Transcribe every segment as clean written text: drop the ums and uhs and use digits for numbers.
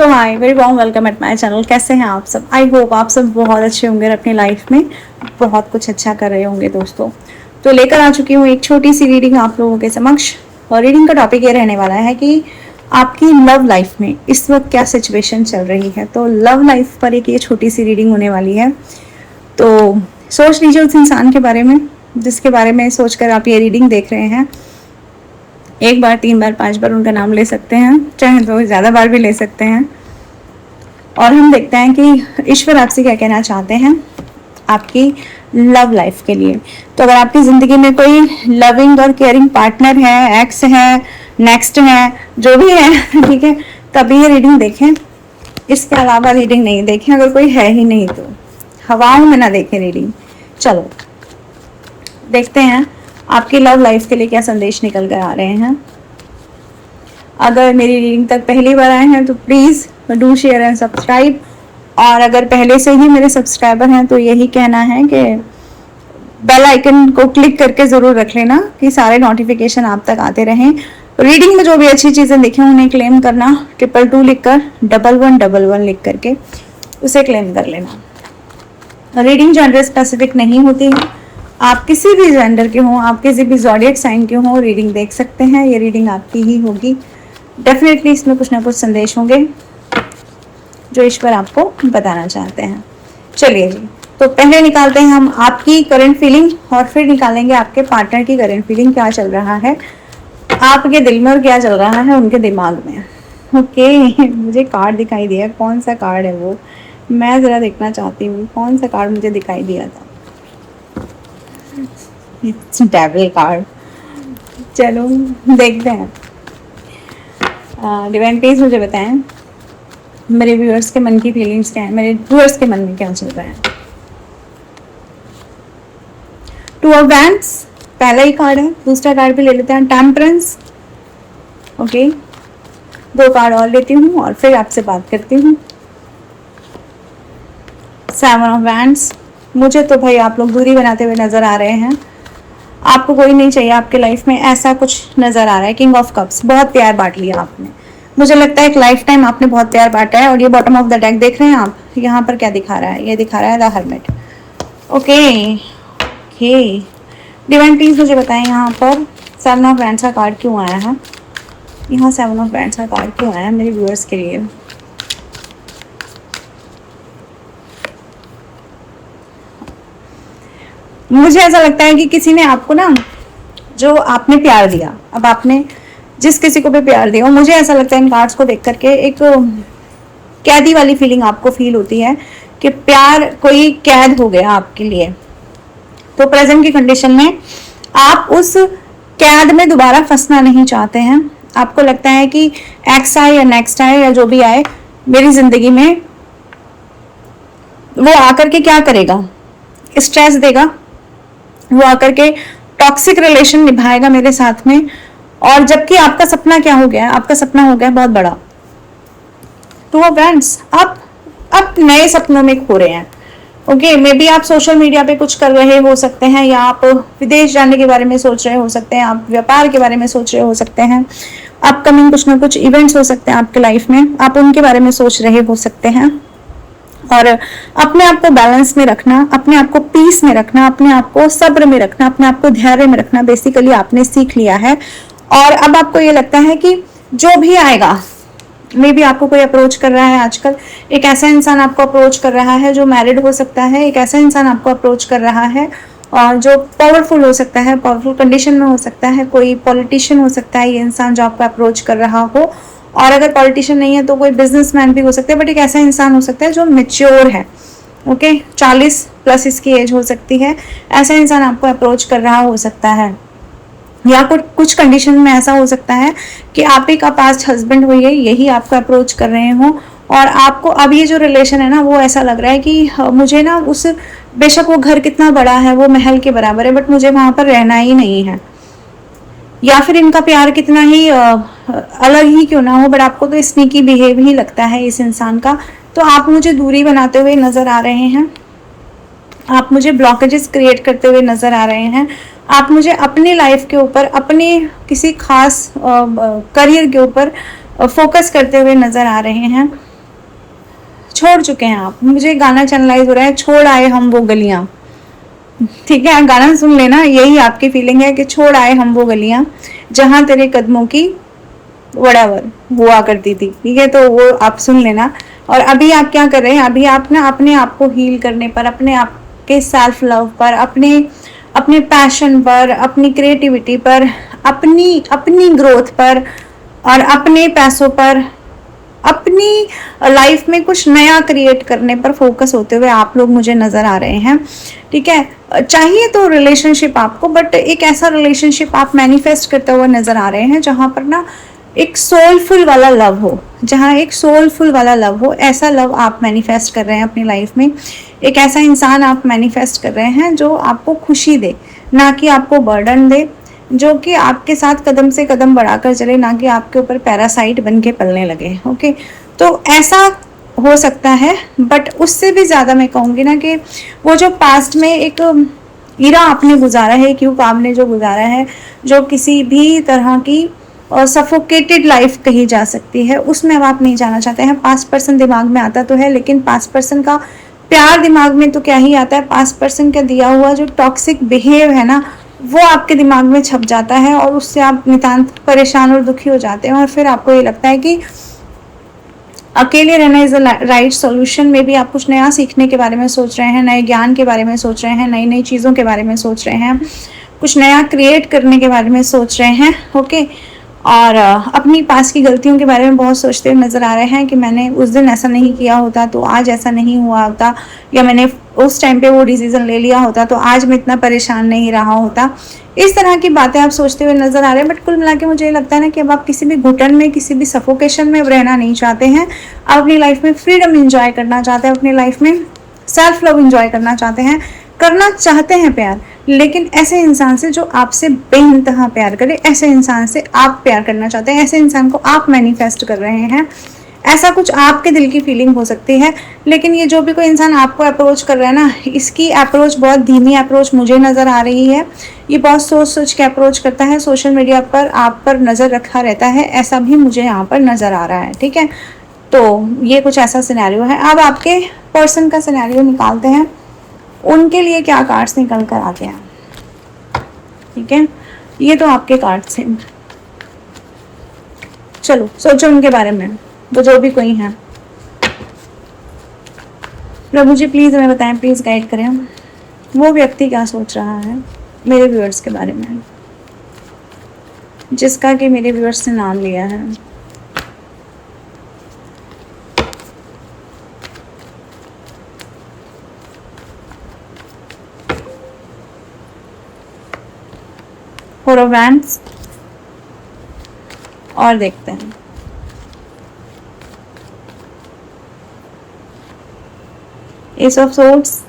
तो hi, very warm welcome at my channel. कैसे हैं आप सब? आई होप आप सब बहुत अच्छे होंगे और अपनी लाइफ में बहुत कुछ अच्छा कर रहे होंगे दोस्तों। तो लेकर आ चुकी हूँ एक छोटी सी रीडिंग आप लोगों के समक्ष। और रीडिंग का टॉपिक ये रहने वाला है कि आपकी लव लाइफ में इस वक्त क्या सिचुएशन चल रही है। तो लव लाइफ पर एक ये छोटी सी रीडिंग होने वाली है। तो सोच लीजिए उस इंसान के बारे में जिसके बारे में सोचकर आप ये रीडिंग देख रहे हैं। एक बार, 3 बार, 5 बार उनका नाम ले सकते हैं, चाहे तो ज़्यादा बार भी ले सकते हैं। और हम देखते हैं कि ईश्वर आपसे क्या कहना चाहते हैं आपकी लव लाइफ के लिए। तो अगर आपकी ज़िंदगी में कोई लविंग और केयरिंग पार्टनर है, एक्स है, नेक्स्ट है, जो भी है, ठीक है, तभी ये रीडिंग देखें। इसके अलावा रीडिंग नहीं देखें। अगर कोई है ही नहीं तो हवाओं में ना देखें रीडिंग। चलो देखते हैं आपकी लव लाइफ के लिए क्या संदेश निकल कर आ रहे हैं। अगर मेरी रीडिंग तक पहली बार आए हैं तो please do share and subscribe. और अगर पहले से ही मेरे सब्सक्राइबर हैं तो यही कहना है कि बेल आइकन को क्लिक करके ज़रूर रख लेना कि सारे नोटिफिकेशन आप तक आते रहें। रीडिंग में जो भी अच्छी चीज़ें दिखें उन्हें क्लेम करना, 222 लिख कर 1111 लिख करके उसे क्लेम कर लेना। रीडिंग जेंडर स्पेसिफिक नहीं होती है। आप किसी भी जेंडर के हों, आप किसी भी ज़ोडिएक साइन के हों, रीडिंग देख सकते हैं। ये रीडिंग आपकी ही होगी। डेफिनेटली इसमें कुछ ना कुछ संदेश होंगे जो ईश्वर आपको बताना चाहते हैं। चलिए जी, तो पहले निकालते हैं हम आपकी करंट फीलिंग और फिर निकालेंगे आपके पार्टनर की करंट फीलिंग। क्या चल रहा है आपके दिल में और क्या चल रहा है उनके दिमाग में। ओके, मुझे कार्ड दिखाई दिया। कौन सा कार्ड है वो, मैं ज़रा देखना चाहती हूँ। कौन सा कार्ड मुझे दिखाई दिया था? Devil card. चलो देखते हैं। डिवाइन प्लीज मुझे बताएं मेरे व्यूअर्स के मन की फीलिंग्स क्या है, मेरे व्यूअर्स के मन में क्या चल रहा है। 2 ऑफ वैंड्स पहला ही कार्ड है। दूसरा कार्ड भी ले लेते हैं, टेम्परेंस। ओके, 2 कार्ड और लेती हूँ और फिर आपसे बात करती हूँ। 7 ऑफ वैंड्स। मुझे तो भाई आप लोग दूरी बनाते हुए नजर आ रहे हैं। आपको कोई नहीं चाहिए आपके लाइफ में, ऐसा कुछ नजर आ रहा है। किंग ऑफ कप्स, बहुत प्यार बांट लिया आपने। मुझे लगता है एक लाइफ टाइम आपने बहुत प्यार बांटा है। और ये बॉटम ऑफ द डेक देख रहे हैं आप, यहाँ पर क्या दिखा रहा है? ये दिखा रहा है the hermit. Okay okay, divine please मुझे बताएं यहाँ पर 7 ऑफ वैंड्स का कार्ड क्यों आया है। यहाँ 7 ऑफ वैंड्स का कार्ड क्यों आया है मेरे व्यूअर्स के लिए। मुझे ऐसा लगता है कि किसी ने आपको ना, जो आपने प्यार दिया, अब आपने जिस किसी को भी प्यार दिया, मुझे ऐसा लगता है इन कार्ड्स को देख करके एक कैदी वाली फीलिंग आपको फील होती है कि प्यार कोई कैद हो गया आपके लिए। तो प्रेजेंट की कंडीशन में आप उस कैद में दोबारा फंसना नहीं चाहते हैं। आपको लगता है कि एक्स आए या नेक्स्ट आए या जो भी आए मेरी जिंदगी में, वो आकर के क्या करेगा? स्ट्रेस देगा। वो आकर के टॉक्सिक रिलेशन निभाएगा मेरे साथ में। और जबकि आपका सपना क्या हो गया है? आपका सपना हो गया बहुत बड़ा। तो फ्रेंड्स, आप नए सपनों में खो रहे हैं। ओके, मे बी आप सोशल मीडिया पे कुछ कर रहे हो सकते हैं, या आप विदेश जाने के बारे में सोच रहे हो सकते हैं, आप व्यापार के बारे में सोच रहे हो सकते हैं, अपकमिंग कुछ ना कुछ इवेंट्स हो सकते हैं आपके लाइफ में, आप उनके बारे में सोच रहे हो सकते हैं। और अपने आप को बैलेंस में रखना, अपने आप को पीस में रखना, अपने आप को सब्र में रखना, अपने आप को धैर्य में रखना बेसिकली आपने सीख लिया है। और अब आपको ये लगता है कि जो भी आएगा, मे बी आपको कोई अप्रोच कर रहा है आजकल, एक ऐसा इंसान आपको अप्रोच कर रहा है जो मैरिड हो सकता है, एक ऐसा इंसान आपको अप्रोच कर रहा है और जो पावरफुल हो सकता है, पावरफुल कंडीशन में हो सकता है, कोई पॉलिटिशियन हो सकता है ये इंसान जो आपको अप्रोच कर रहा हो। और अगर पॉलिटिशियन नहीं है तो कोई बिजनेसमैन भी हो सकता है, बट एक ऐसा इंसान हो सकता है जो मेच्योर है। ओके, 40 प्लस इसकी एज हो सकती है। ऐसा इंसान आपको अप्रोच कर रहा हो सकता है, या कुछ कंडीशन में ऐसा हो सकता है कि आप ही का पास्ट हस्बैंड हो, यही आपको अप्रोच कर रहे हो। और आपको अब ये जो रिलेशन है ना, वो ऐसा लग रहा है कि मुझे ना उस, बेशक वो घर कितना बड़ा है, वो महल के बराबर है, बट मुझे वहां पर रहना ही नहीं है। या फिर इनका प्यार कितना ही अलग ही क्यों ना हो, बट आपको तो स्नीकी बिहेव ही लगता है इस इंसान का। तो आप मुझे दूरी बनाते हुए नजर आ रहे हैं, आप मुझे ब्लॉकेजेस क्रिएट करते हुए नजर आ रहे हैं, आप मुझे अपनी लाइफ के ऊपर, अपने किसी खास करियर के ऊपर फोकस करते हुए नजर आ रहे हैं। छोड़ चुके हैं आप। मुझे गाना चैनलाइज हो रहा है, छोड़ आए हम वो गलियां। ठीक है, गाना सुन लेना, यही आपकी फीलिंग है कि छोड़ आए हम वो गलियां जहां तेरे कदमों की वड़ावर हुआ करती थी। ठीक है, तो वो आप सुन लेना। और अभी आप क्या कर रहे हैं, अभी आप ना अपने आप को हील करने पर, अपने आप के सेल्फ लव पर, अपने अपने पैशन पर, अपनी क्रिएटिविटी पर, अपनी अपनी ग्रोथ पर और अपने पैसों पर, अपनी लाइफ में कुछ नया क्रिएट करने पर फोकस होते हुए आप लोग मुझे नजर आ रहे हैं। ठीक है, चाहिए तो रिलेशनशिप आपको, बट एक ऐसा रिलेशनशिप आप मैनिफेस्ट करते हुए नजर आ रहे हैं जहां पर ना एक सोलफुल वाला लव हो, जहाँ एक सोलफुल वाला लव हो, ऐसा लव आप मैनिफेस्ट कर रहे हैं अपनी लाइफ में। एक ऐसा इंसान आप मैनिफेस्ट कर रहे हैं जो आपको खुशी दे, ना कि आपको बर्डन दे, जो कि आपके साथ कदम से कदम बढ़ाकर चले, ना कि आपके ऊपर पैरासाइट बन के पलने लगे। ओके, तो ऐसा हो सकता है, बट उससे भी ज़्यादा मैं कहूँगी ना कि वो जो पास्ट में एक इरा आपने गुजारा है, एक युग आपने जो गुजारा है, जो किसी भी तरह की और सफोकेटेड लाइफ कही जा सकती है, उसमें अब आप नहीं जाना चाहते हैं। 5% दिमाग में आता तो है, लेकिन 5% का प्यार दिमाग में तो क्या ही आता है, 5% का दिया हुआ जो टॉक्सिक बिहेव है ना, वो आपके दिमाग में छप जाता है और उससे आप नितांत परेशान और दुखी हो जाते हैं। और फिर आपको ये लगता है कि अकेले रहना इज अ राइट सॉल्यूशन। में भी आप कुछ नया सीखने के बारे में सोच रहे हैं, नए ज्ञान के बारे में सोच रहे हैं, नई नई चीज़ों के बारे में सोच रहे हैं, कुछ नया क्रिएट करने के बारे में सोच रहे हैं। ओके, और अपनी पास की गलतियों के बारे में बहुत सोचते हुए नज़र आ रहे हैं कि मैंने उस दिन ऐसा नहीं किया होता तो आज ऐसा नहीं हुआ होता, या मैंने उस टाइम पे वो डिसीज़न ले लिया होता तो आज मैं इतना परेशान नहीं रहा होता। इस तरह की बातें आप सोचते हुए नज़र आ रहे हैं। बट कुल मिला के मुझे ये लगता है ना कि अब आप किसी भी घुटन में, किसी भी सफोकेशन में रहना नहीं चाहते हैं। आप अपनी लाइफ में फ्रीडम इंजॉय करना चाहते हैं, अपनी लाइफ में सेल्फ लव इंजॉय करना चाहते हैं, करना चाहते हैं प्यार, लेकिन ऐसे इंसान से जो आपसे बेइंतहा प्यार करे, ऐसे इंसान से आप प्यार करना चाहते हैं, ऐसे इंसान को आप मैनिफेस्ट कर रहे हैं। ऐसा कुछ आपके दिल की फीलिंग हो सकती है। लेकिन ये जो भी कोई इंसान आपको अप्रोच कर रहा है ना, इसकी अप्रोच बहुत धीमी अप्रोच मुझे नज़र आ रही है। ये बहुत सोच सोच के अप्रोच करता है, सोशल मीडिया पर आप पर नज़र रखा रहता है, ऐसा भी मुझे यहाँ पर नज़र आ रहा है। ठीक है, तो ये कुछ ऐसा सिनेरियो है। अब आपके पर्सन का सिनेरियो निकालते हैं, उनके लिए क्या कार्ड्स निकल कर आते हैं। ठीक है, ये तो आपके कार्ड्स हैं। चलो सोचो उनके बारे में, वो जो भी कोई है। प्रभु जी प्लीज़ हमें बताएं, प्लीज़ गाइड करें वो व्यक्ति क्या सोच रहा है मेरे व्यूअर्स के बारे में, जिसका कि मेरे व्यूअर्स ने नाम लिया है। फोर ऑफ वैंड्स, और देखते हैं S of swords,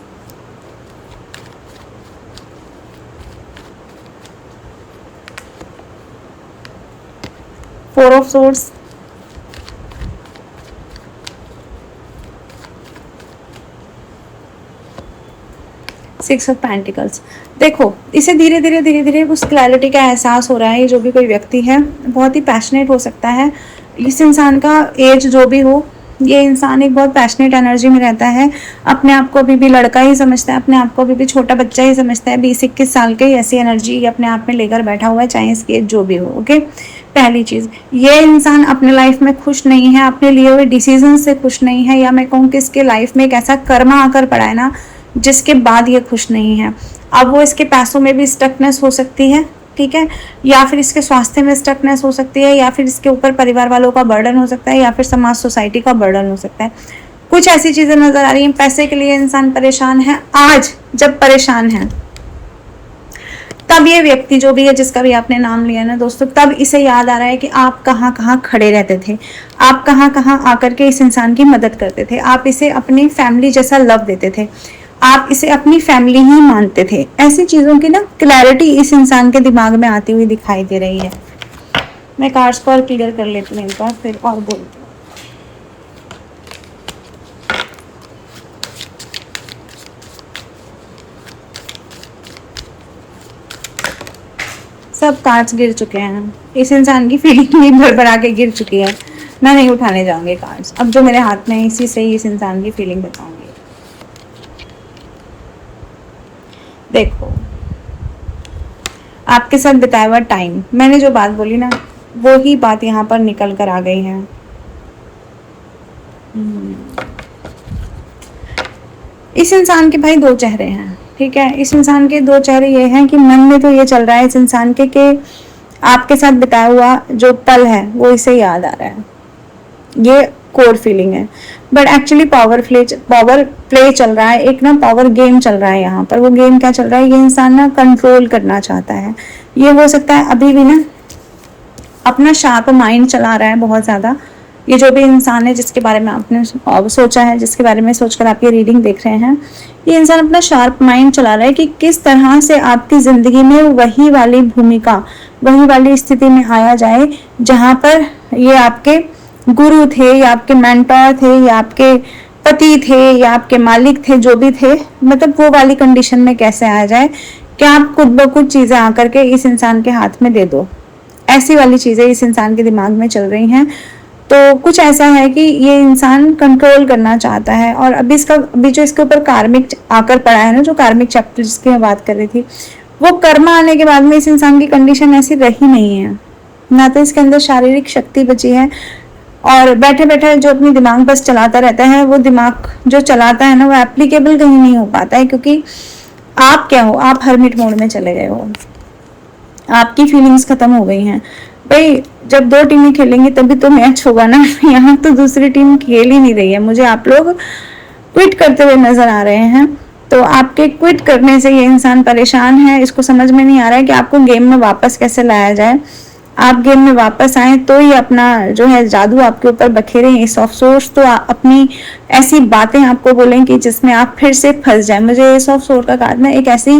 four of swords, six of pentacles. देखो, इसे धीरे धीरे उस क्लैरिटी का एहसास हो रहा है। ये जो भी कोई व्यक्ति है बहुत ही पैशनेट हो सकता है। इस इंसान का एज जो भी हो, ये इंसान एक बहुत पैशनेट एनर्जी में रहता है। अपने आप को अभी भी लड़का ही समझता है, अपने आप को अभी भी छोटा बच्चा ही समझता है। 20-21 साल के ऐसी एनर्जी अपने आप में लेकर बैठा हुआ है, चाहे इसकी एज जो भी हो। ओके, पहली चीज़, ये इंसान अपने लाइफ में खुश नहीं है, अपने लिए हुए डिसीजन से खुश नहीं है, या मैं कहूँ कि इसके लाइफ में एक ऐसा कर्मा आकर पड़ा है ना जिसके बाद ये खुश नहीं है। अब वो इसके पैसों में भी स्टकनेस हो सकती है, ठीक है, या फिर इसके स्वास्थ्य में स्टकनेस हो सकती है, या फिर इसके ऊपर परिवार वालों का बर्डन हो सकता है, या फिर समाज सोसाइटी का बर्डन हो सकता है। कुछ ऐसी चीज़ें नज़र आ रही हैं। पैसे के लिए इंसान परेशान है। आज जब परेशान है तब ये व्यक्ति जो भी है, जिसका भी आपने नाम लिया ना दोस्तों, तब इसे याद आ रहा है कि आप कहाँ कहाँ खड़े रहते थे, आप कहाँ कहाँ आकर के इस इंसान की मदद करते थे, आप इसे अपनी फैमिली जैसा लव देते थे, आप इसे अपनी फैमिली ही मानते थे। ऐसी चीज़ों की ना क्लैरिटी इस इंसान के दिमाग में आती हुई दिखाई दे रही है। मैं कार्ड्स को और क्लियर कर लेती हूँ एक बार, फिर और बोलती हूँ। सब कार्ड्स गिर चुके हैं। इस इंसान की फीलिंग भी भरभरा के गिर चुकी है। मैं नहीं उठाने जाऊंगी कार्ड्स, अब जो मेरे हाथ में है इसी से ही इस इंसान की फीलिंग बताऊंगी। देखो, आपके साथ बिताया हुआ टाइम, मैंने जो बात बोली ना वो ही बात यहाँ पर निकल कर आ गई है। इस इंसान के भाई दो चेहरे हैं, ठीक है। इस इंसान के दो चेहरे ये हैं कि मन में तो ये चल रहा है इस इंसान के कि आपके साथ बिताया हुआ जो पल है वो इसे याद आ रहा है, ये कोर फीलिंग है। बट एक्चुअली पावर प्ले चल रहा है, एक ना पावर गेम चल रहा है यहाँ पर। वो गेम क्या चल रहा है, ये इंसान ना कंट्रोल करना चाहता है। ये हो सकता है अभी भी ना अपना शार्प माइंड चला रहा है बहुत ज़्यादा। ये जो भी इंसान है जिसके बारे में आपने सोचा है, जिसके बारे में सोचकर आप ये रीडिंग देख रहे हैं, ये इंसान अपना शार्प माइंड चला रहा है कि किस तरह से आपकी ज़िंदगी में वही वाली भूमिका, वही वाली स्थिति में आया जाए जहाँ पर ये आपके गुरु थे या आपके मेंटोर थे या आपके पति थे या आपके मालिक थे, जो भी थे, मतलब वो वाली कंडीशन में कैसे आ जाए कि आप खुद ब खुद चीज़ें आकर के इस इंसान के हाथ में दे दो। ऐसी वाली चीज़ें इस इंसान के दिमाग में चल रही हैं। तो कुछ ऐसा है कि ये इंसान कंट्रोल करना चाहता है। और अभी जो इसके ऊपर कार्मिक आकर पड़ा है ना, जो कार्मिक चैप्टर जिसकी मैं बात कर रही थी, वो कर्म आने के बाद में इस इंसान की कंडीशन ऐसी रही नहीं है। ना तो इसके अंदर शारीरिक शक्ति बची है, और बैठे बैठे जो अपनी दिमाग बस चलाता रहता है, वो दिमाग जो चलाता है ना वो एप्लीकेबल कहीं नहीं हो पाता है। क्योंकि आप क्या हो, आप हरमिट मोड में चले गए हो, आपकी फीलिंग्स खत्म हो गई हैं। भाई जब दो टीमें खेलेंगी तभी तो मैच होगा ना। यहाँ तो दूसरी टीम खेल ही नहीं रही है, मुझे आप लोग क्विट करते हुए नजर आ रहे हैं। तो आपके क्विट करने से ये इंसान परेशान है, इसको समझ में नहीं आ रहा है कि आपको गेम में वापस कैसे लाया जाए। आप गेम में वापस आए तो ही अपना जो है जादू आपके ऊपर बखेरे। इस ऑफ सोर्स तो अपनी ऐसी बातें आपको बोलें कि जिसमें आप फिर से फंस जाए। मुझे इस ऑफ सोर्स का कार्ड में एक ऐसी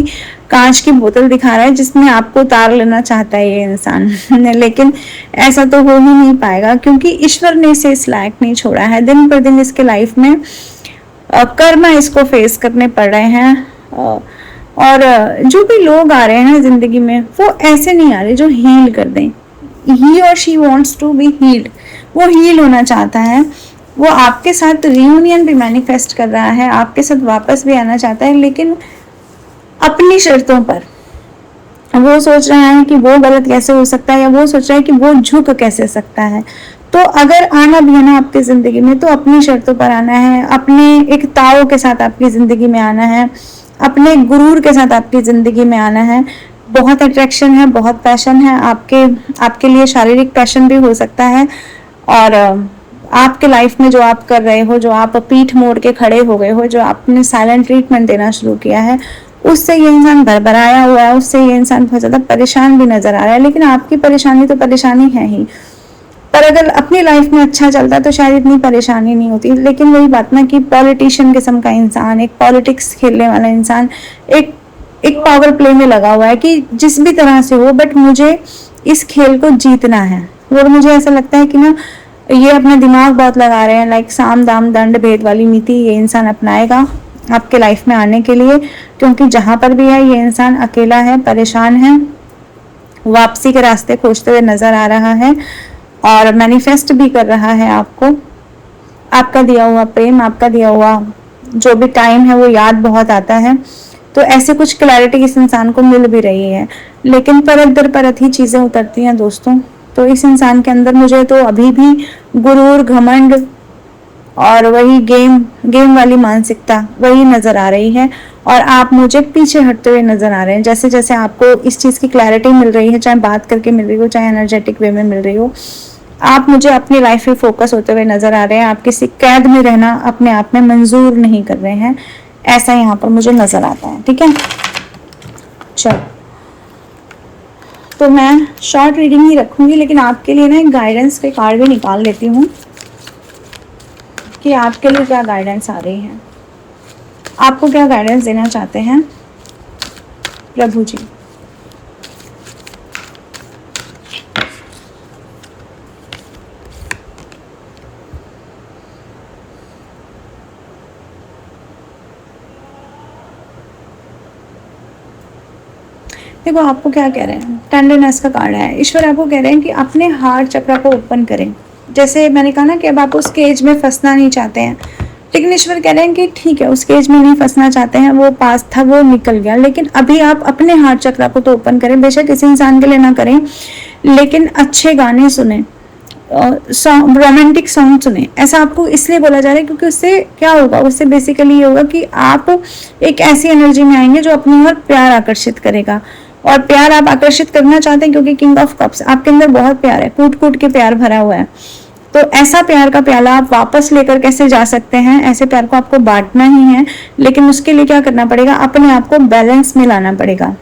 कांच की बोतल दिखा रहा है जिसमें आपको उतार लेना चाहता है ये इंसान। लेकिन ऐसा तो हो ही नहीं पाएगा, क्योंकि ईश्वर ने इसे इस लायक नहीं छोड़ा है। दिन पर दिन इसके लाइफ में कर्म इसको फेस करने पड़ रहे हैं। और जो भी लोग आ रहे हैं जिंदगी में वो ऐसे नहीं आ रहे जो हील कर दें। ही और she wants to be healed, वो हील होना चाहता है। वो आपके साथ रियूनियन भी मैनिफेस्ट कर रहा है, आपके साथ वापस भी आना चाहता है, लेकिन अपनी शर्तों पर। वो सोच रहा है कि वो गलत कैसे हो सकता है, या वो सोच रहा है कि वो झुक कैसे सकता है। तो अगर आना भी है ना आपकी जिंदगी में, तो अपनी शर्तों पर आना है, अपने एक ताव के साथ आपकी जिंदगी में आना है, अपने गुरूर के साथ आपकी जिंदगी में आना है। बहुत अट्रैक्शन है, बहुत पैशन है आपके लिए। शारीरिक पैशन भी हो सकता है, और आपके लाइफ में जो आप कर रहे हो, जो आप पीठ मोड़ के खड़े हो गए हो, जो आपने साइलेंट ट्रीटमेंट देना शुरू किया है, उससे ये इंसान भरभराया हुआ है, उससे ये इंसान बहुत ज़्यादा परेशान भी नजर आ रहा है। लेकिन आपकी परेशानी तो परेशानी है ही, पर अगर अपनी लाइफ में अच्छा चलता तो शायद इतनी परेशानी नहीं होती। लेकिन वही बात ना कि पॉलिटिशियन किस्म का इंसान, एक पॉलिटिक्स खेलने वाला इंसान, एक पावर प्ले में लगा हुआ है कि जिस भी तरह से हो, बट मुझे इस खेल को जीतना है। और मुझे ऐसा लगता है कि ना ये अपना दिमाग बहुत लगा रहे हैं। लाइक साम दाम दंड भेद वाली नीति ये इंसान अपनाएगा आपके लाइफ में आने के लिए, क्योंकि जहां पर भी है ये इंसान अकेला है, परेशान है, वापसी के रास्ते खोजते हुए नजर आ रहा है, और मैनिफेस्ट भी कर रहा है आपको। आपका दिया हुआ प्रेम, आपका दिया हुआ जो भी टाइम है वो याद बहुत आता है। तो ऐसे कुछ क्लैरिटी इस इंसान को मिल भी रही है, लेकिन परत दर परत ही चीजें उतरती हैं दोस्तों। तो इस इंसान के अंदर मुझे तो अभी भी गुरूर, घमंड और वही गेम वाली मानसिकता वही नजर आ रही है। और आप मुझे पीछे हटते हुए नजर आ रहे हैं। जैसे जैसे आपको इस चीज की क्लैरिटी मिल रही है, चाहे बात करके मिल रही हो, चाहे एनर्जेटिक वे में मिल रही हो, आप मुझे अपनी लाइफ में फोकस होते हुए नजर आ रहे हैं। आप किसी कैद में रहना अपने आप में मंजूर नहीं कर रहे हैं, ऐसा यहाँ पर मुझे नजर आता है। ठीक है, चलो तो मैं शॉर्ट रीडिंग ही रखूंगी, लेकिन आपके लिए ना एक गाइडेंस के कार्ड भी निकाल लेती हूँ कि आपके लिए क्या गाइडेंस आ रही है, आपको क्या गाइडेंस देना चाहते हैं प्रभु जी। देखो आपको क्या कह रहे हैं, टेंडरनेस का कार्ड है। ईश्वर आपको कह रहे हैं कि अपने हार्ट चक्र को ओपन करें, जैसे मैंने कहा ना कि अब आप उस केज में फंसना नहीं चाहते हैं, लेकिन ईश्वर कह रहे हैं कि ठीक है, उस केज में नहीं फंसना चाहते हैं, वो पास था, वो निकल गया, लेकिन अभी आप अपने हार्ट चक्र को तो ओपन करें, बेशक किसी इंसान के लिए ना करें, लेकिन अच्छे गाने सुने, सॉन्ग, रोमांटिक सॉन्ग सुने। ऐसा आपको इसलिए बोला जा रहा है क्योंकि उससे क्या होगा, उससे बेसिकली ये होगा कि आप एक ऐसी एनर्जी में आएंगे जो अपनी ओर प्यार आकर्षित करेगा, और प्यार आप आकर्षित करना चाहते हैं क्योंकि किंग ऑफ कप्स आपके अंदर बहुत प्यार है, कूट कूट के प्यार भरा हुआ है। तो ऐसा प्यार का प्याला आप वापस लेकर कैसे जा सकते हैं, ऐसे प्यार को आपको बांटना ही है, लेकिन उसके लिए क्या करना पड़ेगा, अपने आप को बैलेंस में लाना पड़ेगा,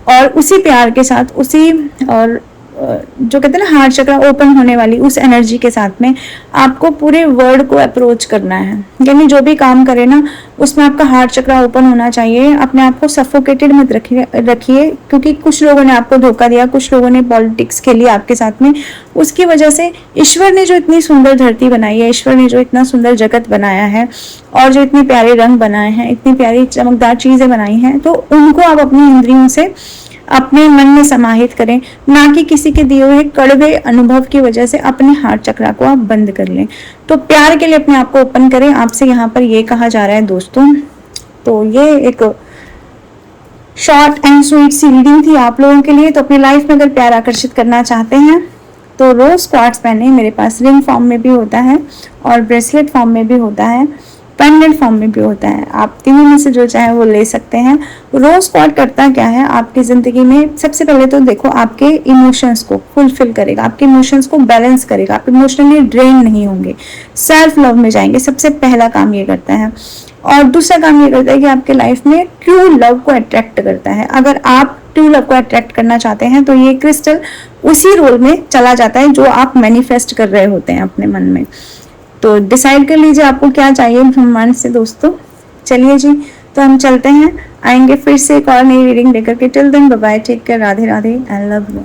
और उसी प्यार के साथ, उसी और जो कहते हैं ना हार्ट चक्र ओपन होने वाली उस एनर्जी के साथ में आपको पूरे वर्ल्ड को अप्रोच करना है। यानी जो भी काम करे ना उसमें आपका हार्ट चक्र ओपन होना चाहिए। अपने आप को सफोकेटेड मत रखिए क्योंकि कुछ लोगों ने आपको धोखा दिया, कुछ लोगों ने पॉलिटिक्स खेली आपके साथ में, उसकी वजह से ईश्वर ने जो इतनी सुंदर धरती बनाई है, ईश्वर ने जो इतना सुंदर जगत बनाया है और जो इतने प्यारे रंग बनाए हैं, इतनी प्यारी चमकदार चीजें बनाई हैं, तो उनको आप अपनी इंद्रियों से अपने मन में समाहित करें, ना कि किसी के दिए हुए कड़वे अनुभव की वजह से अपने हार्ट चक्र को आप बंद कर लें। तो प्यार के लिए अपने आप को ओपन करें, आपसे यहाँ पर ये कहा जा रहा है दोस्तों। तो ये एक शॉर्ट एंड स्वीट सी रीडिंग थी आप लोगों के लिए। तो अपनी लाइफ में अगर प्यार आकर्षित करना चाहते हैं तो रोज क्वार्ट्स पहने, मेरे पास रिंग फॉर्म में भी होता है और ब्रेसलेट फॉर्म में भी होता है, पेंडेंट फॉर्म में भी होता है, आप तीनों में से जो चाहे वो ले सकते हैं। रोज क्वार्ट करता क्या है आपकी जिंदगी में, सबसे पहले तो देखो आपके इमोशंस को फुलफिल करेगा, आपके इमोशंस को बैलेंस करेगा, आप इमोशनली ड्रेन नहीं होंगे, सेल्फ लव में जाएंगे, सबसे पहला काम ये करता है। और दूसरा काम ये करता है कि आपके लाइफ में ट्रू लव को अट्रैक्ट करता है। अगर आप ट्रू लव को अट्रैक्ट करना चाहते हैं तो ये क्रिस्टल उसी रोल में चला जाता है जो आप मैनिफेस्ट कर रहे होते हैं अपने मन में। तो डिसाइड कर लीजिए आपको क्या चाहिए ब्रह्मांड से दोस्तों। चलिए जी, तो हम चलते हैं, आएंगे फिर से एक और नई रीडिंग लेकर के। Till then bye bye, take care, Radhe Radhe and love you.